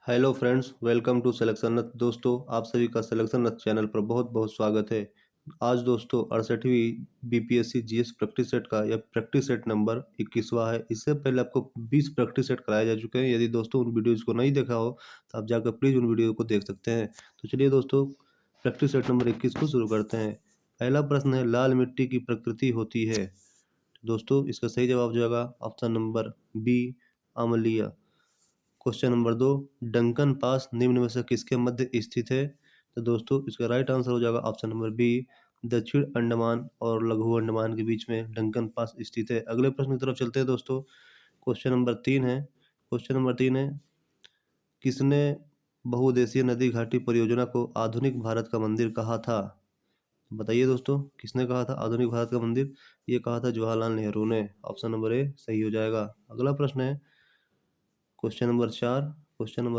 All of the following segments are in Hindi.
Hello friends, welcome to selection Rath. दोस्तों, आप सभी का सिलेक्शन रथ चैनल पर बहुत बहुत स्वागत है। आज दोस्तों 68वीं बीपीएससी जीएस प्रैक्टिस सेट का यह प्रैक्टिस सेट नंबर 21वां है। इससे पहले आपको 20 प्रैक्टिस सेट कराए जा चुके हैं। यदि दोस्तों उन वीडियोज़ को नहीं देखा हो तो आप जाकर प्लीज़ उन वीडियो को देख सकते हैं। तो चलिए दोस्तों, प्रैक्टिस सेट नंबर 21 को शुरू करते हैं। पहला प्रश्न है, लाल मिट्टी की प्रकृति होती है। दोस्तों, इसका सही जवाब हो जाएगा ऑप्शन नंबर बी, अम्लीय। क्वेश्चन नंबर 2, डंकन पास निम्न में से किसके मध्य स्थित है? तो दोस्तों, इसका राइट आंसर हो जाएगा ऑप्शन नंबर बी, दक्षिण अंडमान और लघु अंडमान के बीच में डंकन पास स्थित है। अगले प्रश्न की तरफ चलते हैं दोस्तों। क्वेश्चन नंबर 3 है, किसने बहुउद्देशीय नदी घाटी परियोजना को आधुनिक भारत का मंदिर कहा था? बताइए दोस्तों, किसने कहा था आधुनिक भारत का मंदिर? ये कहा था जवाहरलाल नेहरू ने। ऑप्शन नंबर ए सही हो जाएगा। अगला प्रश्न है क्वेश्चन नंबर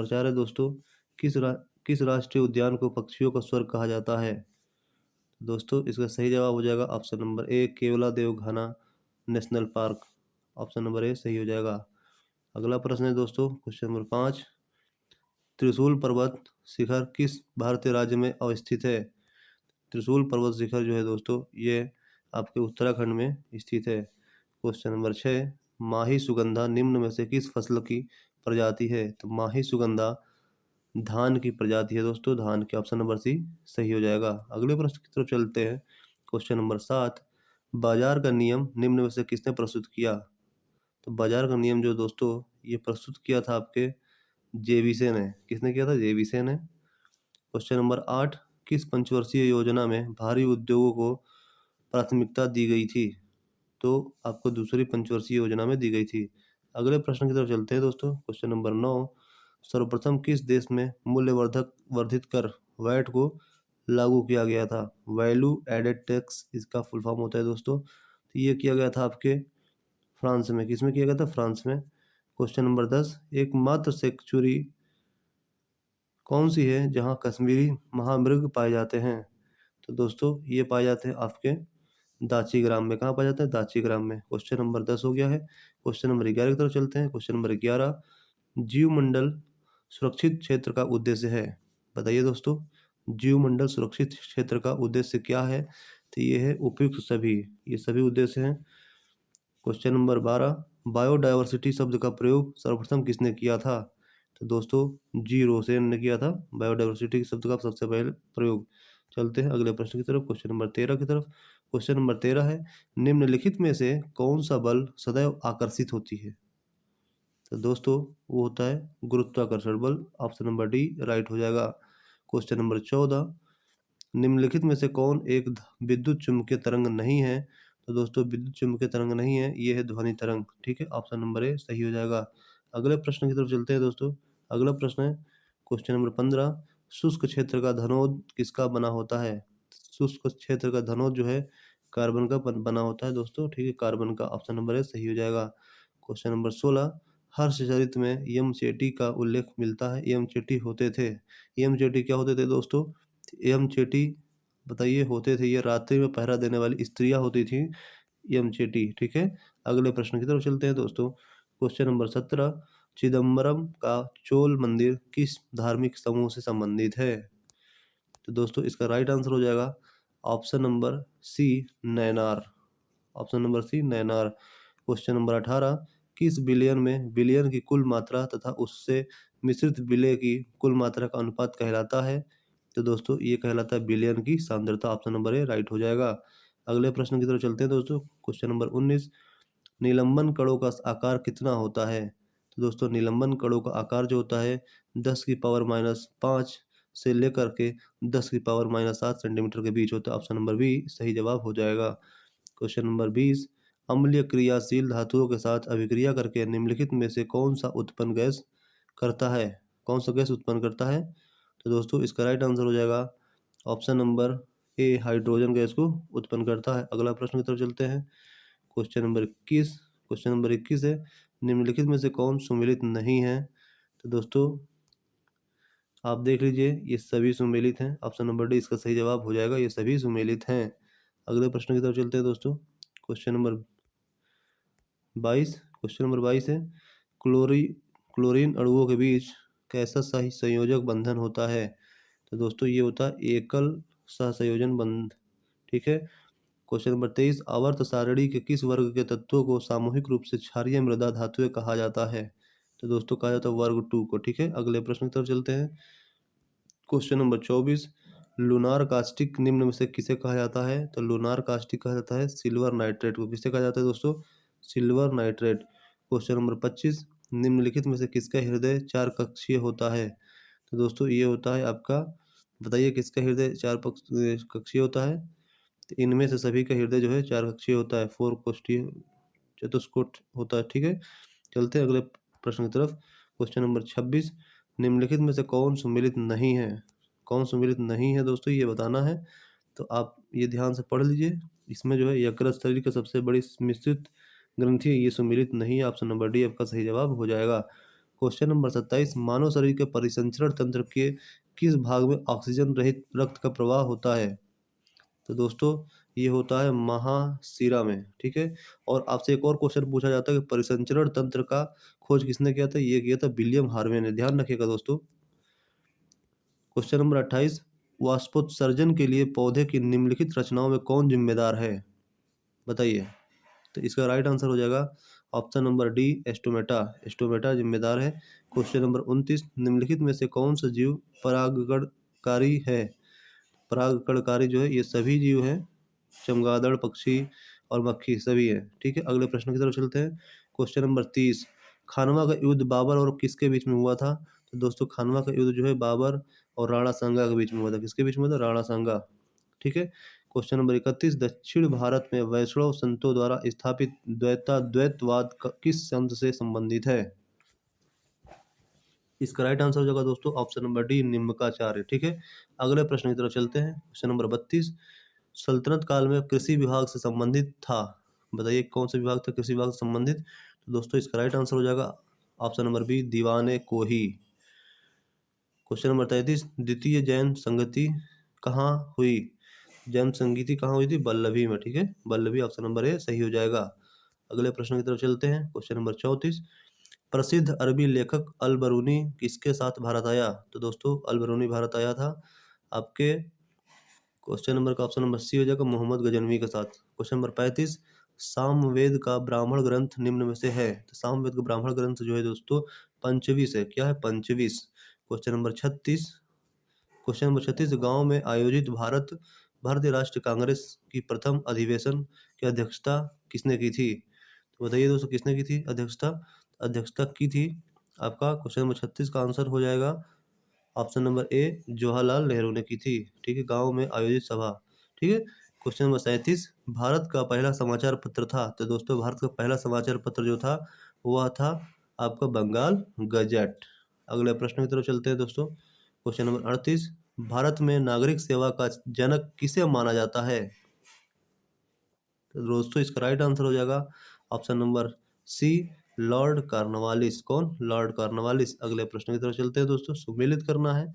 4 है दोस्तों, किस राष्ट्रीय उद्यान को पक्षियों का स्वर्ग कहा जाता है? दोस्तों, इसका सही जवाब हो जाएगा ऑप्शन नंबर ए, केवला देवघाना National Park. Option number A सही हो जाएगा। अगला प्रश्न है दोस्तों, क्वेश्चन नंबर 5, त्रिशूल पर्वत शिखर किस भारतीय राज्य में अवस्थित है? त्रिशूल पर्वत शिखर जो है दोस्तों, ये आपके उत्तराखंड में स्थित है। क्वेश्चन नंबर 6, माही सुगंधा निम्न में से किस फसल की प्रजाति है? तो माही सुगंधा धान की प्रजाति है दोस्तों, धान के। ऑप्शन नंबर सी सही हो जाएगा। अगले प्रश्न की तरफ चलते हैं। क्वेश्चन नंबर 7, बाजार का नियम निम्न में से किसने प्रस्तुत किया? तो बाजार का नियम जो दोस्तों, ये प्रस्तुत किया था आपके जेविसे ने। किसने किया था? जेविसे ने। क्वेश्चन नंबर 8, किस पंचवर्षीय योजना में भारी उद्योगों को प्राथमिकता दी गई थी? तो आपको दूसरी पंचवर्षीय योजना में दी गई थी। अगले प्रश्न की तरफ चलते हैं दोस्तों। क्वेश्चन नंबर 9, सर्वप्रथम किस देश में मूल्यवर्धक वर्धित कर वैट को लागू किया गया था? वैल्यू एडेड टैक्स इसका फुल फॉर्म होता है दोस्तों। तो ये किया गया था आपके फ्रांस में। किस में किया गया था? फ्रांस में। क्वेश्चन नंबर 10, एकमात्र सेंचुरी कौन सी है जहां कश्मीरी महामृग पाए जाते हैं? तो दोस्तों, ये पाए जाते हैं आपके दाची ग्राम में। कहाँ पाया जाता है? दाची ग्राम में। क्वेश्चन नंबर 10 हो गया है। क्वेश्चन नंबर 11 की तरफ चलते हैं। क्वेश्चन नंबर 11, जीवमंडल सुरक्षित क्षेत्र का उद्देश्य है। बताइए दोस्तों, जीवमंडल सुरक्षित क्षेत्र का उद्देश्य क्या है? तो ये है उपयुक्त सभी। ये सभी उद्देश्य हैं। क्वेश्चन नंबर 12, बायोडायवर्सिटी शब्द का प्रयोग सर्वप्रथम किसने किया था? तो दोस्तों, जी रोसेन ने किया था बायोडायवर्सिटी शब्द का सबसे पहले प्रयोग। चलते हैं अगले प्रश्न की तरफ, क्वेश्चन नंबर 13 की तरफ। क्वेश्चन नंबर 13 है, निम्नलिखित में से कौन सा बल सदैव आकर्षित होती है? तो दोस्तों, वो होता है गुरुत्वाकर्षण बल। ऑप्शन नंबर डी राइट हो जाएगा। क्वेश्चन नंबर 14, निम्नलिखित में से कौन एक विद्युत चुम्बकीय तरंग नहीं है? तो दोस्तों, विद्युत चुम्बकीय तरंग नहीं है, ये है ध्वनि तरंग। ठीक है, ऑप्शन नंबर ए सही हो जाएगा। अगले प्रश्न की तरफ चलते हैं दोस्तों। अगला प्रश्न है क्वेश्चन नंबर 15, शुष्क क्षेत्र का धनोद किसका बना होता है? शुष्क क्षेत्र का धनोद जो है कार्बन का बना होता है दोस्तों। ठीक है, कार्बन का। ऑप्शन नंबर ए सही हो जाएगा। क्वेश्चन नंबर 16, हर्षचरित में यम चेटी का उल्लेख मिलता है। यम चेटी होते थे। यम चेटी क्या होते थे दोस्तों? यम चेटी बताइए होते थे, ये रात्रि में पहरा देने वाली स्त्रियां होती थी यम चेटी। ठीक है, अगले प्रश्न की तरफ चलते हैं दोस्तों। क्वेश्चन नंबर 17, चिदम्बरम का चोल मंदिर किस धार्मिक समूह से संबंधित है? तो दोस्तों, इसका राइट आंसर हो जाएगा option number C, Nainar. Option number C, Nainar. Question number 18, किस बिलियन में बिलियन की कुल मात्रा तथा उससे मिश्रित विलय की कुल मात्रा का अनुपात कहलाता है? तो दोस्तों, ये कहलाता है बिलियन की सांद्रता। ऑप्शन नंबर ए राइट हो जाएगा। अगले प्रश्न की तरफ चलते हैं दोस्तों। क्वेश्चन नंबर 19, निलंबन कणों का आकार कितना होता है? तो दोस्तों, निलंबन कणों का आकार जो होता है 10⁻⁵ से लेकर के 10⁻⁷ सेंटीमीटर के बीच होता है। ऑप्शन नंबर बी सही जवाब हो जाएगा। क्वेश्चन नंबर 20, अम्लीय क्रियाशील धातुओं के साथ अभिक्रिया करके निम्नलिखित में से कौन सा उत्पन्न गैस करता है? कौन सा गैस उत्पन्न करता है? तो दोस्तों, इसका राइट आंसर हो जाएगा ऑप्शन नंबर ए, हाइड्रोजन गैस को उत्पन्न करता है। अगला प्रश्न की तरफ चलते हैं। क्वेश्चन नंबर 21 है, निम्नलिखित में से कौन सुमेलित नहीं है? तो दोस्तों, आप देख लीजिए, ये सभी सुमेलित हैं। ऑप्शन नंबर डी इसका सही जवाब हो जाएगा, ये सभी सुमेलित हैं। अगले प्रश्न की तरफ चलते हैं दोस्तों। क्वेश्चन नंबर 22 है, क्लोरीन अणुओं के बीच कैसा सही संयोजक बंधन होता है? तो दोस्तों ये होता है एकल सहसंयोजन बंध। ठीक है। क्वेश्चन नंबर 23, आवर्त सारणी के किस वर्ग के तत्वों को सामूहिक रूप से क्षारीय मृदा धातुएं कहा जाता है? तो दोस्तों कहा जाता है वर्ग 2 को। ठीक है। अगले प्रश्न की तरफ चलते हैं। क्वेश्चन नंबर 24, लूनार कास्टिक निम्न में से किसे कहा जाता है? तो लूनार कास्टिक कहा जाता है सिल्वर नाइट्रेट को। किसे कहा जाता है दोस्तों? Silver nitrate. क्वेश्चन नंबर 25, निम्नलिखित में से किसका हृदय चार कक्षीय होता है? तो दोस्तों ये होता है आपका, बताइए किसका हृदय चार कक्षीय होता है? तो इनमें से सभी का हृदय जो है चार कक्षीय होता है, फोर कोष्ठीय चतुष्कोट होता है। ठीक है। चलते हैं अगले प्रश्न की तरफ। क्वेश्चन नंबर 26, निम्नलिखित में से कौन सम्मिलित नहीं है? कौन सम्मिलित नहीं है दोस्तों, ये बताना है। तो आप ये ध्यान से पढ़ लीजिए। इसमें जो है यकृत शरीर का सबसे बड़ी मिश्रित ग्रंथि है, ये सम्मिलित नहीं है। ऑप्शन नंबर डी आपका सही जवाब हो जाएगा। क्वेश्चन नंबर 27, मानव शरीर के परिसंचरण तंत्र के किस भाग में ऑक्सीजन रहित रक्त का प्रवाह होता है? तो दोस्तों ये होता है महाशिरा में। ठीक है। और आपसे एक और क्वेश्चन पूछा जाता है कि परिसंचरण तंत्र का खोज किसने किया था? ये किया था विलियम हार्वे ने। ध्यान रखिएगा दोस्तों। क्वेश्चन नंबर 28, वाष्पोत्सर्जन के लिए पौधे की निम्नलिखित रचनाओं में कौन जिम्मेदार है? बताइए। तो इसका राइट आंसर हो जाएगा option number D stomata. Stomata जिम्मेदार है। क्वेश्चन नंबर 29, निम्नलिखित में से कौन सा जीव परागणकारी है? परागकणकारी जो है ये सभी जीव हैं, चमगादड़, पक्षी और मक्खी सभी है। ठीक है। अगले प्रश्न की तरफ चलते हैं। क्वेश्चन नंबर 30, खानवा का युद्ध बाबर और किसके बीच में हुआ था? तो दोस्तों खानवा का युद्ध जो है बाबर और राणा सांगा के बीच में हुआ था। किसके बीच में हुआ था? राणा सांगा। ठीक है। क्वेश्चन नंबर 31, दक्षिण भारत में वैष्णव संतों द्वारा स्थापित द्वैतवाद किस संत से संबंधित है? इसका राइट आंसर हो जाएगा दोस्तों ऑप्शन नंबर डी निम्बकाचार्य। ठीक है। अगले प्रश्न की तरफ चलते हैं। क्वेश्चन नंबर 32, सल्तनत काल में कृषि विभाग से संबंधित था। बताइए कौन सा विभाग था कृषि विभाग से संबंधित? तो दोस्तों इसका राइट आंसर हो जाएगा ऑप्शन नंबर बी दीवाने कोही। क्वेश्चन नंबर 33, द्वितीय जैन संगति कहाँ हुई? जैन संगीति कहाँ हुई थी? बल्लभी में। ठीक है। बल्लभी ऑप्शन नंबर ए सही हो जाएगा। अगले प्रश्न की तरफ चलते हैं। क्वेश्चन नंबर 34, प्रसिद्ध अरबी लेखक अल बरूनी किसके साथ भारत आया? तो दोस्तों अल बरूनी भारत आया था आपके, क्वेश्चन नंबर का ऑप्शन नंबर सी हो जाएगा मोहम्मद गजनवी के साथ। क्वेश्चन नंबर 35, सामवेद का ब्राह्मण ग्रंथ निम्न में से है? तो सामवेद का ब्राह्मण ग्रंथ जो है दोस्तों पंचवीस है। क्या है? पंचवीस। क्वेश्चन नंबर 36, क्वेश्चन नंबर 36, गांव में आयोजित भारतीय राष्ट्रीय कांग्रेस की प्रथम अधिवेशन की अध्यक्षता किसने की थी? तो बताइए दोस्तों किसने की थी अध्यक्षता? अध्यक्षता की थी आपका क्वेश्चन नंबर 36 का आंसर हो जाएगा ऑप्शन नंबर ए जवाहरलाल नेहरू ने की थी। ठीक है। गांव में आयोजित सभा। ठीक है। क्वेश्चन नंबर 37, भारत का पहला समाचार पत्र था? तो दोस्तों भारत का पहला समाचार पत्र जो था वह था आपका बंगाल गजट। अगले प्रश्न की तरफ चलते हैं दोस्तों। क्वेश्चन नंबर 38, भारत में नागरिक सेवा का जनक किसे माना जाता है? तो दोस्तों इसका राइट आंसर हो जाएगा option number C Lord Cornwallis. कौन? Lord Cornwallis. अगले प्रश्न की तरफ चलते हैं दोस्तों। सुमेलित करना है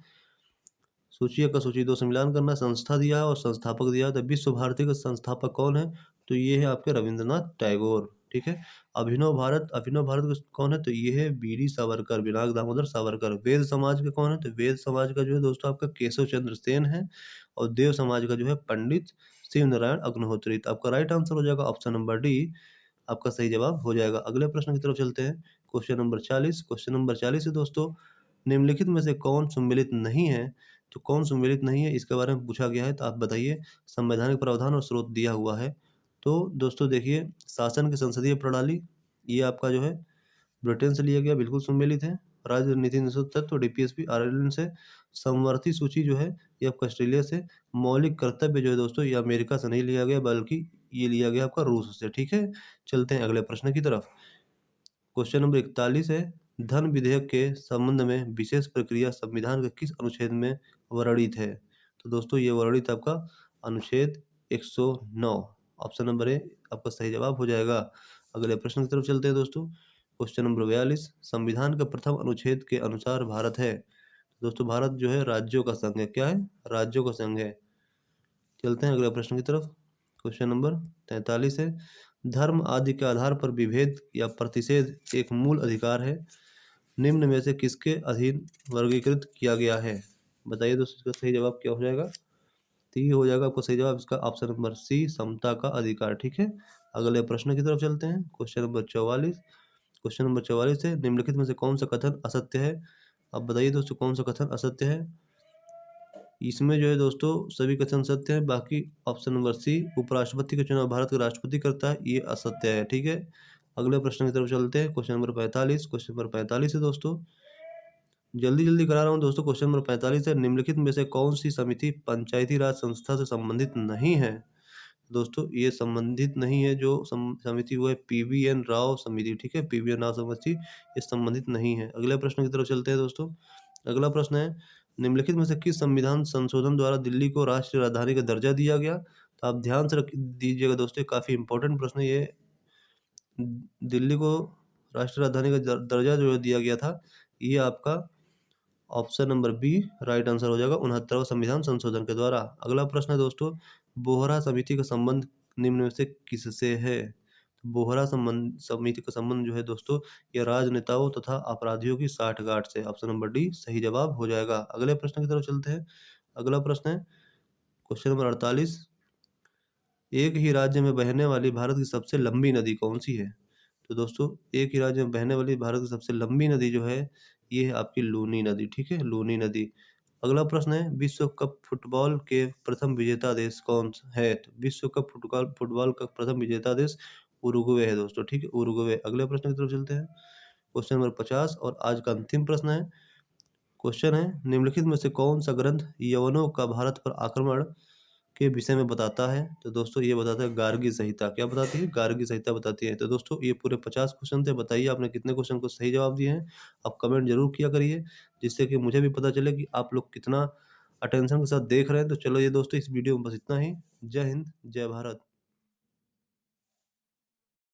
सूची का सूची दो से मिलान करना, संस्था दिया है और संस्थापक दिया है। तो विश्व भारती का संस्थापक कौन है? तो ये है आपके रविंद्रनाथ टैगोर। ठीक है। अभिनव भारत का कौन है? तो ये है बीडी सावरकर, बिनाग दामोदर सावरकर। वेद समाज का कौन है? तो वेद समाज का जो है दोस्तों आपका केशव चंद्र सेन है। और देव समाज का जो है पंडित शिव नारायण अग्निहोत्री। तो आपका राइट आंसर हो जाएगा ऑप्शन नंबर डी आपका सही जवाब हो जाएगा। अगले प्रश्न की तरफ चलते हैं। क्वेश्चन नंबर 40, क्वेश्चन नंबर 40 है दोस्तों, निम्नलिखित में से कौन सम्मिलित नहीं है? तो कौन सम्मिलित नहीं है इसके बारे में पूछा गया है। तो आप बताइए। संवैधानिक प्रावधान और स्रोत दिया हुआ है। तो दोस्तों देखिए, शासन की संसदीय प्रणाली ये आपका जो है ब्रिटेन से लिया गया, बिल्कुल सम्मिलित है। राज्य नीति निषेध तत्व डीपीएसपी आयरलैंड से। समवर्ती सूची जो है ये आपका ऑस्ट्रेलिया से। मौलिक कर्तव्य जो है दोस्तों ये अमेरिका से नहीं लिया गया, बल्कि ये लिया गया आपका रूस से। ठीक है। चलते हैं अगले प्रश्न की तरफ। क्वेश्चन नंबर 41 है, धन विधेयक के संबंध में विशेष प्रक्रिया संविधान के किस अनुच्छेद में वर्णित है? तो दोस्तों ये वर्णित आपका अनुच्छेद 109। ऑप्शन नंबर ए आपका सही जवाब हो जाएगा। अगले प्रश्न की तरफ चलते हैं दोस्तों। क्वेश्चन नंबर 42, संविधान के प्रथम अनुच्छेद के अनुसार भारत है? दोस्तों भारत जो है राज्यों का संघ है। क्या है? राज्यों का संघ है। चलते हैं अगले प्रश्न की तरफ। क्वेश्चन नंबर 43 है, धर्म आदि के आधार पर विभेद या प्रतिषेध एक मूल अधिकार है? निम्न में से किसके अधीन वर्गीकृत किया गया है? बताइए दोस्तों, इसका सही जवाब क्या हो जाएगा? तो ये हो जाएगा आपको सही जवाब इसका ऑप्शन नंबर सी, समता का अधिकार। ठीक है, अगले प्रश्न की तरफ चलते हैं। Question number 44। क्वेश्चन नंबर 44 है, निम्नलिखित में से कौन सा कथन असत्य है? अब बताइए दोस्तों, कौन सा कथन असत्य है? इसमें जो है दोस्तों सभी कथन सत्य हैं, बाकी ऑप्शन नंबर सी, उपराष्ट्रपति का चुनाव भारत का राष्ट्रपति करता है, ये असत्य है। ठीक है, अगले प्रश्न की तरफ चलते हैं। Question number 45। क्वेश्चन नंबर 45 है दोस्तों, जल्दी जल्दी करा रहा हूँ दोस्तों। क्वेश्चन नंबर 45 है, निम्नलिखित में से कौन सी समिति पंचायती राज संस्था से संबंधित नहीं है? दोस्तों ये संबंधित नहीं है, जो समिति वो है पीवीएन राव समिति। ठीक है, पीवीएन राव समिति ये संबंधित नहीं है। अगले प्रश्न की तरफ चलते हैं दोस्तों। अगला प्रश्न है, निम्नलिखित में से किस संविधान संशोधन द्वारा दिल्ली को राष्ट्रीय राजधानी का दर्जा दिया गया? तो आप ध्यान से दीजिएगा दोस्तों, काफी इंपॉर्टेंट प्रश्न है ये। दिल्ली को राष्ट्रीय राजधानी का दर्जा जो दिया गया था, ये आपका option number B right answer हो जाएगा, 69वां संविधान संशोधन के द्वारा। अगला प्रश्न है दोस्तों, बोहरा समिति का संबंध निम्न में से किससे है? बोहरा समिति का संबंध जो है दोस्तों, यह राजनेताओं तथा अपराधियों की साठगांठ से। ऑप्शन नंबर डी सही जवाब हो जाएगा। अगले प्रश्न की तरफ चलते हैं। अगला प्रश्न है क्वेश्चन नंबर 48। एक ही राज्य में बहने वाली भारत की सबसे लंबी नदी कौन सी है? तो दोस्तों एक ही राज्य में बहने वाली भारत की सबसे लंबी नदी जो है, ये है आपकी लूनी नदी। ठीक है, लूनी नदी। अगला प्रश्न है, विश्व कप फुटबॉल के प्रथम विजेता देश कौन है? तो विश्व कप फुटबॉल का प्रथम विजेता देश उरुग्वे है दोस्तों। ठीक है, उरुग्वे। अगले प्रश्न की तरफ चलते हैं। क्वेश्चन नंबर 50 और आज का अंतिम प्रश्न है। क्वेश्चन है, निम्नलिखित में से कौन सा ग्रंथ यवनों का भारत पर आक्रमण के विषय में बताता है? तो दोस्तों ये बताता है गार्गी संहिता। क्या बताती है? गार्गी संहिता बताती है। तो दोस्तों ये पूरे 50 क्वेश्चन थे। बताइए आपने कितने क्वेश्चन को सही जवाब दिए हैं? आप कमेंट जरूर किया करिए, जिससे कि मुझे भी पता चले कि आप लोग कितना अटेंशन के साथ देख रहे हैं। तो चलो ये दोस्तों, इस वीडियो में बस इतना ही। जय हिंद, जय भारत।